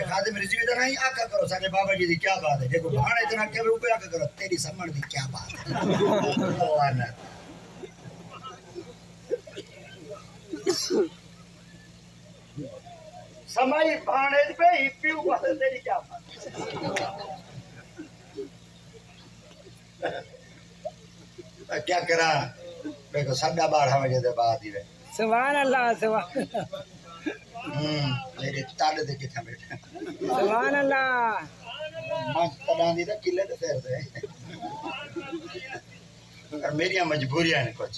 خادم رضی ادھر نہیں آقا کرو سارے بابا جی دی کیا بات ہے دیکھو بھاڑا اتنا کہ روپے آقا کرو تیری سمجھ دی کیا بات ہے سمائی بھاڑے پہ ہی پیو بات ہے تیری کیا بات ہے کیا کرا دیکھو سڈا 12 بجے دے بعد ہی رہے سبحان اللہ سبحان میری تالے دے کتھا بیٹھا سبحان اللہ مانچ تڑان دی دا کلے دے پھر دے اور میری مجبوریاں ہیں کچھ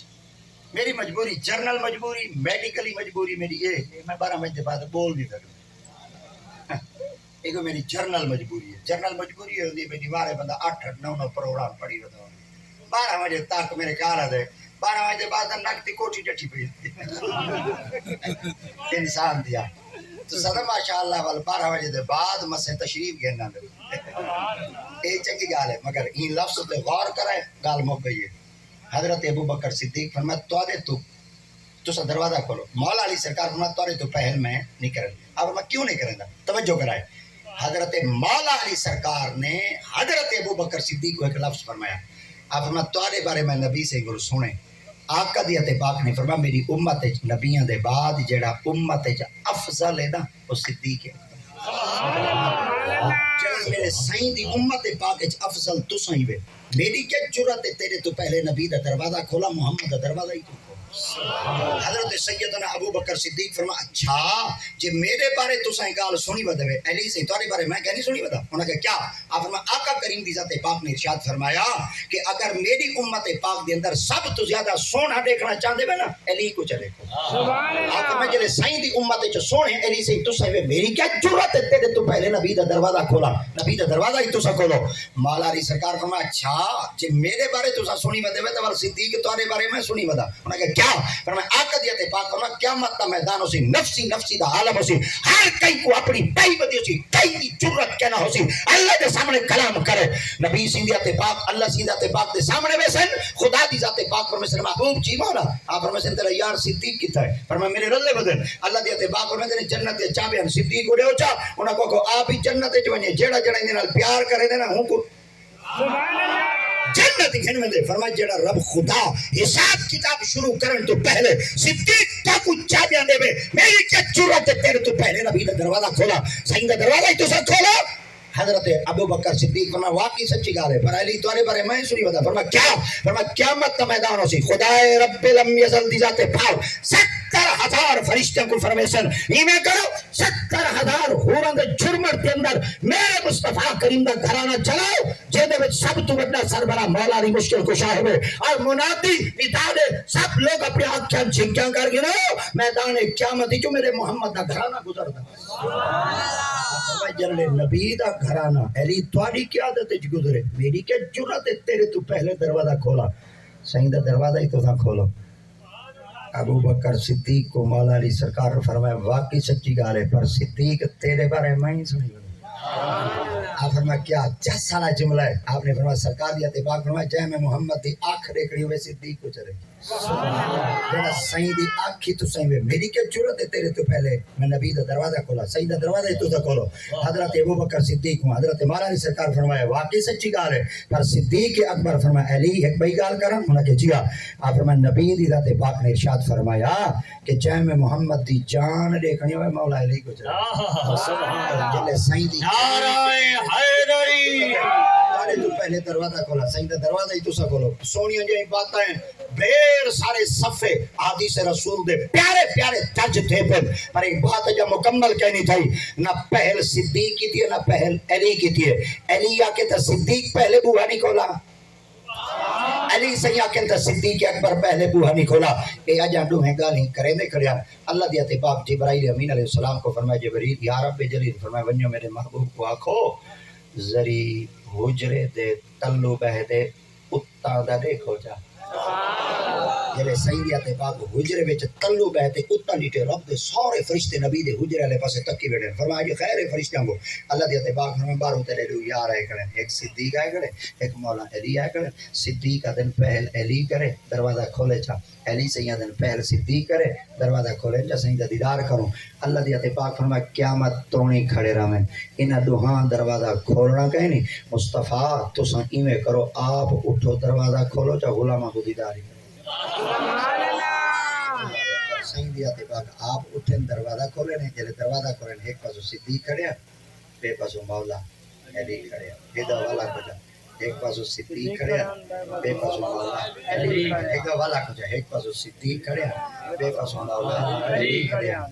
میری مجبوری جرنل مجبوری میڈیکلی مجبوری میری یہ میں 12 بجے بعد بول نہیں سکتا ایک میری جرنل مجبوری ہے جرنل مجبوری ہے میری بارے بندہ 8-9 پروگرام پڑھی رہتا ہوں 12 بجے تک میرے کہا دے 12 بجے بعد نکتی کوٹھی ڈٹھی پئی انسان دیا تو صدا ماشاءاللہ وال 12 بجے دے بعد مسے تشریف گھننا دے اے چنگی گال ہے مگر این لفظ تے غور کرے گال مک گئی ہے حضرت ابو بکر صدیق فرمایا تو سا دروازہ کھولو مولا علی سرکار فرمایا تورے تو پہل میں نہیں کریں اب میں کیوں نہیں کریں گا توجہ کرائے حضرت مولا علی سرکار نے حضرت ابو بکر صدیق کو ایک لفظ فرمایا آپ فرمایا تورے بارے میں نبی سے گل سنے آقا دیت پاک نے فرمایا میری امت نبیوں دے بعد جڑا امت افضل ہے نا وہ صدیق ہے جب میرے سائیں دی امت پاک افضل تو سائیں وے میری کیا جرات ہے تیرے تو پہلے نبی دا دروازہ کھولا محمد دا دروازہ ہی تو حضرت سیدنا ابو بکر صدیق فرما اچھا جی میرے بارے تو سائیں گال سنی بدوے علی سے تمہارے بارے میں کہہ نہیں سنی بدا انہوں نے کہا کیا آپ فرما آقا کریم دی ذات پاک نے ارشاد فرمایا کہ اگر میری امت پاک دے اندر سب تو زیادہ سونا دیکھنا چاہتے ہیں نا علی کو چلے کو آپ فرما جلے سائیں دی امت جو سونے علی سے تو سائیں میری کیا جرات ہے تیرے تو پہلے نبی دا دروازہ کھولا نبی دا دروازہ ہی تو سا کھولو مولا علی سرکار فرما اچھا جی میرے بارے تو سا سنی بدوے تو صدیق تمہارے بارے میں سنی بدا انہوں نے کہا کیا فرمایا آقا دیت پاک فرمایا قیامت کا میدان ہو سی نفسی دا عالم ہو سی ہر کئی کو اپنی پائی بدی ہو سی کئی دی جرت کہنا ہو سی اللہ دے سامنے کلام کرے نبی سندیات پاک اللہ سندیات پاک دے سامنے ویسن خدا دی ذات پاک فرمائے سن محبوب جی مولا آپ فرمائے سن تیرا یار صدیق کتا ہے فرمائے میرے رلے بدن اللہ دیت پاک فرمائے تیرے جنت دے چابیان صدیق اڑے ہو چا انہاں کو آپ ہی جنت دے جوانی جیڑا جیڑا اندے نال پیار کرے دینا ہوں کو سبحان اللہ جنت گھن میں دے فرمایا جڑا رب خدا حساب کتاب شروع کرن تو پہلے صدیق کا کچھ چابیاں دے میری کیا جرات ہے تیرے تو پہلے نبی دا دروازہ کھولا سائیں دا دروازہ ہی تو سا کھولا حضرت ابو بکر صدیق فرمایا واقعی سچی گال ہے پر علی تمہارے بارے میں سنی بتا فرمایا کیا فرمایا قیامت کا میدان ہو سی خدائے رب لم یزل دی ذات پاک 70,000 فرشتوں کو فرمیشن یہ میں کرو 70,000 ہورن دے جرمت کے اندر میرے مصطفیٰ کریم دا گھرانہ چلاؤ جے دے وچ سب تو بڑا سربراہ مولا علی مشکل کشا ہوئے اور منادی ندا دے سب لوگ اپنے آنکھیں جھنکیاں کر گئے میدان قیامت جو میرے محمد دا گھرانہ گزردا جنرل نبی دا گھرانہ علی تواڈی کی عادت وچ گزرے میری کیا جرات ہے تیرے تو پہلے دروازہ کھولا سائیں دا دروازہ ہی تو تھا کھولو ابو بکر صدیق کو مولا علی سرکار فرمایا واقعی سچی گال ہے پر صدیق تیرے بارے میں ہی سنی آپ فرمایا کیا 10 سالہ جملہ ہے آپ نے فرمایا سرکار دیا تے پاک فرمایا جے میں محمد دی آنکھ دیکھنی ہوئے صدیق کو چلے جڑا سائیں دی آنکھ ہی تو سائیں ہوئے میری کیا جرات ہے تیرے تو پہلے میں نبی دا دروازہ کھولا سائیں دا دروازہ ہی تو تھا کھولو حضرت ابو بکر صدیق ہوں حضرت مولا علی سرکار فرمایا واقعی سچی گال ہے پر صدیق اکبر فرمایا علی ایک بھائی گال کرن انہاں کہ جی آپ فرمایا نبی دی ذات پاک نے ارشاد فرمایا کہ چاہے میں محمد دی جان دیکھنی ہوئے مولا علی کو چلے جلے سائیں دی حیدری تو پہلے دروازہ کھولا سائیں دا دروازہ ہی تو سا کھولو سونیاں جائیں باتیں بیر سارے صفحے حدیث رسول دے پیارے پیارے ترج تھے پر ایک بات جو مکمل کہنی تھی نہ پہل صدیق کی تھی نہ پہل علی کی تھی علی آکے تا صدیق پہلے بوہا نہیں کھولا علی سیاں کے اندر صدیق اکبر پہلے بوہا نہیں کھولا اے اجانڈو ہیں گالی کریں دے کھڑیا اللہ دیتے پاک جبرائیل امین علیہ السلام کو فرمایا جبرائیل یا رب جلیل فرمایا ونیو میرے محبوب کو آکھو زری حجرے دے تلو بہ دے اتاں دا دیکھو جا جلے سیدیا تے پاک حجرے وچ تلو بیٹھے کتا لیٹے رب دے سارے فرشتے نبی دے حجرے والے پاسے تکی بیٹھے فرمایا جی خیر ہے فرشتیاں کو اللہ دے تے پاک فرمایا بارو تیرے لو یار آئے کھڑے ایک صدیق آئے کھڑے ایک مولا علی آئے کھڑے صدیق کا دن پہل علی کرے دروازہ کھولے چا علی سیاں دن پہل صدیق کرے دروازہ کھولے چا سیدہ دیدار کروں اللہ دے تے پاک فرمایا قیامت تونی کھڑے رہویں انہاں دوہاں دروازہ کھولنا کہیں نہیں مصطفیٰ تساں ایویں کرو آپ اٹھو دروازہ کھولو چا غلامہ کو دیداری سیدیا تے پاک آپ اٹھن دروازہ کھولے نے جلے دروازہ کھولے نے ایک پاسو صدیق کھڑیا بے پاسو مولا علی کھڑیا ایدہ والا کھجا ایک پاسو صدیق کھڑیا بے پاسو مولا علی کھڑیا ایدہ والا کھجا ایک پاسو صدیق کھڑیا بے پاسو مولا علی کھڑیا